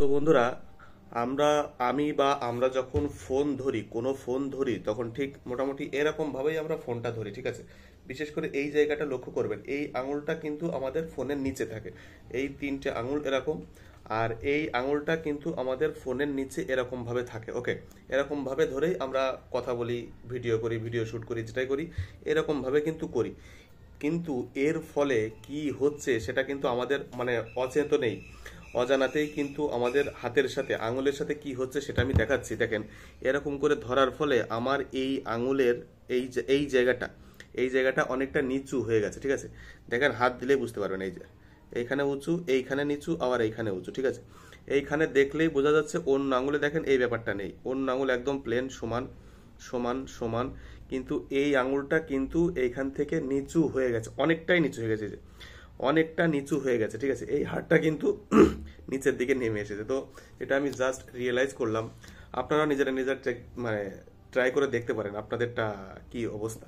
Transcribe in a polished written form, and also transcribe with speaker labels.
Speaker 1: তো বন্ধুরা, আমরা যখন ফোন ধরি, কোনো ফোন ধরি, তখন ঠিক মোটামুটি এরকম ভাবেই আমরা ফোনটা ধরি, ঠিক আছে। বিশেষ করে এই জায়গাটা লক্ষ্য করবেন, এই আঙুলটা কিন্তু আমাদের ফোনের নিচে থাকে। এই তিনটে আঙুল এরকম, আর এই আঙুলটা কিন্তু আমাদের ফোনের নিচে এরকম ভাবে থাকে। ওকে, এরকম ভাবে ধরেই আমরা কথা বলি, ভিডিও করি, ভিডিও শুট করি, যেটাই করি এরকম ভাবে কিন্তু করি। কিন্তু এর ফলে কি হচ্ছে সেটা কিন্তু আমাদের মানে অচেতনেই, অজানাতেই কিন্তু আমাদের হাতের সাথে, আঙুলের সাথে কি হচ্ছে সেটা আমি দেখাচ্ছি। দেখেন, এরকম করে ধরার ফলে আমার এই আঙুলের এই জায়গাটা অনেকটা নিচু হয়ে গেছে, ঠিক আছে। দেখেন, হাত দিলেই বুঝতে পারবেন, এই যে এইখানে উঁচু, এইখানে নিচু, আবার এইখানে উঁচু, ঠিক আছে। এইখানে দেখলেই বোঝা যাচ্ছে। অন্য আঙুলে দেখেন এই ব্যাপারটা নেই, অন্য আঙুল একদম প্লেন, সমান সমান সমান। কিন্তু এই আঙুলটা কিন্তু এইখান থেকে নিচু হয়ে গেছে, অনেকটাই নিচু হয়ে গেছে, এই যে অনেকটা নিচু হয়ে গেছে, ঠিক আছে। এই হাড়টা কিন্তু নিচের দিকে নেমে এসেছে। তো এটা আমি জাস্ট রিয়েলাইজ করলাম। আপনারা নিজেরা নিজের মানে ট্রাই করে দেখতে পারেন আপনাদেরটা কি অবস্থা।